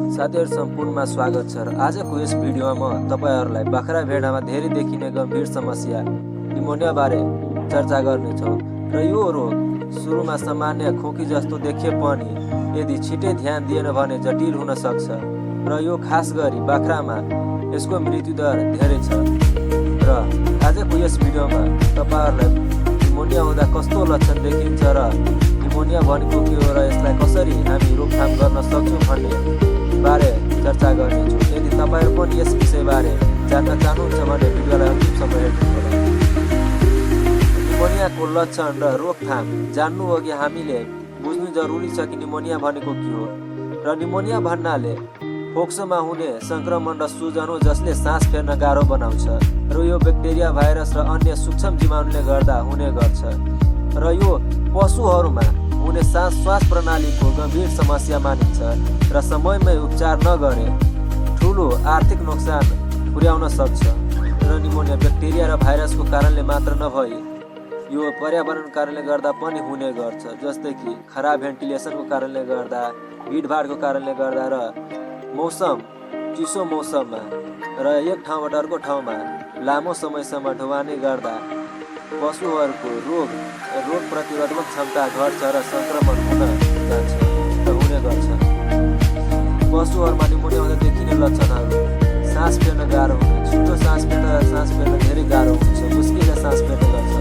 साथीहरु सम्पूर्णमा स्वागत छ र आजको यस भिडियोमा म तपाईहरुलाई बाख्रा भेडामा धेरै देखिने गम्भीर समस्या निमोनिया बारे चर्चा गर्नेछौं र यो रोग सुरुमा सामान्य खोकी जस्तो देखिए पनि यदि छिटै ध्यान दिएन भने जटिल हुन सक्छ र यो खास गरी बाख्रामा यसको मृत्यु दर धेरै छ र आजको यस भिडियोमा तपाईहरुलाई निमोनिया हुँदा कस्तो लक्षण देखिन्छ र निमोनिया भनेको के हो र यसलाई कसरी हामी रोकथाम गर्न सक्छौं भन्ने बारे चर्चा गर्नेछौं। यदि तपाईहरु पनि यस विषयबारे जान्न चाहनुहुन्छ भने भिडियोलाई अन्तिमसम्म हेर्नुहोला। निमोनियाको लक्षण र रोकथाम जान्नु अघि हामीले बुझ्नु जरुरी छ कि निमोनिया भनेको के हो र निमोनिया भन्नाले फोक्सोमा हुने संक्रमण र सूजन हो जसले सास फेर्न गाह्रो बनाउँछ र यो ब्याक्टेरिया भाइरस र अन्य सूक्ष्म जीवाणुले गर्दा हुने गर्छ र यो पशुहरूमा हुने श्वास प्रणालीको गम्भीर समस्या मानिन्छ र समयमै उपचार नगरे ठूलो आर्थिक नोक्सान पुर्याउन सक्छ र निमोनिया ब्याक्टेरिया र भाइरसको कारणले मात्र नभई यो पर्यावरण कारणले गर्दा पनि हुने गर्छ, जस्तै कि खराब भेन्टिलेसनको कारणले गर्दा, भिडभाडको कारणले गर्दा र चिसो मौसममा र एक ठाउँबाट अर्को ठाउँमा लामो समयसम्म ढुवानी गर्दा पशुहरूको रोग प्रतिरोधक क्षमता घट्छ र संक्रमण हुने गर्छ। पशुहरूमा निमोनिया हुँदा देखिने लक्षणहरू: सास फेर्न गाह्रो हुने, छिटो सास फेर्न धेरै गाह्रो हुन्छ, मुस्किलले सास फेर्न गर्छ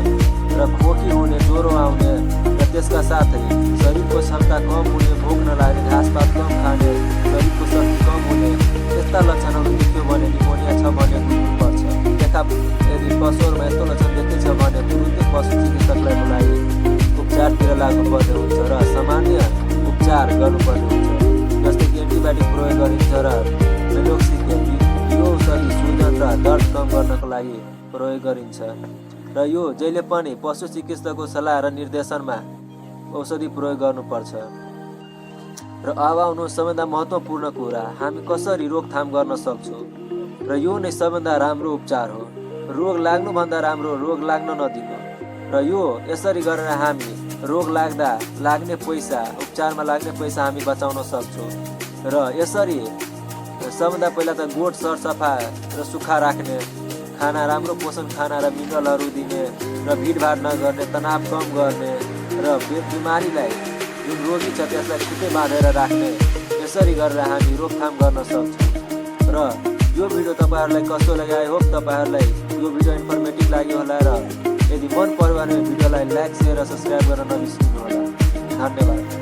र खोकी हुने, ज्वरो आउने र त्यसका साथै शरीरको क्षमता कम हुने, भोक नलाग्ने, घाँसपात कम खाने, शरीरको शक्ति कम हुने, यस्ता लक्षणहरू देख्यो भने निमोनिया छ भन्ने बुझ्नुपर्छ। यदि पशुहरूमा यस्तो लक्षण देखिन्छ भने तुरुन्तै पशु चिकित्सकलाई बोलाइ उपचारतिर लाग्नुपर्ने हुन्छ र सामान्य उपचार गर्नुपर्ने हुन्छ, जस्तै कि एन्टिबायोटिक प्रयोग गरिन्छ र मेलोक्सिडिन यो औषधि सूजन र दर्द कम गर्नको लागि प्रयोग गरिन्छ र यो जहिले पनि पशु चिकित्सकको सल्लाह र निर्देशनमा औषधि प्रयोग गर्नुपर्छ। र अब आउनु सबैभन्दा महत्त्वपूर्ण कुरा, हामी कसरी रोकथाम गर्न सक्छौँ र यो नै सबैभन्दा राम्रो उपचार हो। रोग लाग्नुभन्दा राम्रो रोग लाग्न नदिनु र यो यसरी गरेर हामी रोग लाग्ने पैसा, उपचारमा लाग्ने पैसा हामी बचाउन सक्छौँ र यसरी सबभन्दा पहिला त गोठ सरसफा र सुक्खा राख्ने, खाना राम्रो पोषण खाना र मिनरलहरू दिने र भिडभाड नगर्ने, तनाव कम गर्ने र बिमारीलाई जुन रोगी छ त्यसलाई छिटै बाँधेर राख्ने, यसरी गरेर हामी रोकथाम गर्न सक्छौँ। र यो भिडियो तपाईहरुलाई कस्तो लाग्यो? आई होप तपाईहरुलाई यो भिडियो इन्फर्मेटिभ लाग्यो होला र यदि मन पर्यो भने भिडियोलाई लाइक, शेयर र सब्स्क्राइब गर्न नबिर्सनु होला। धन्यवाद।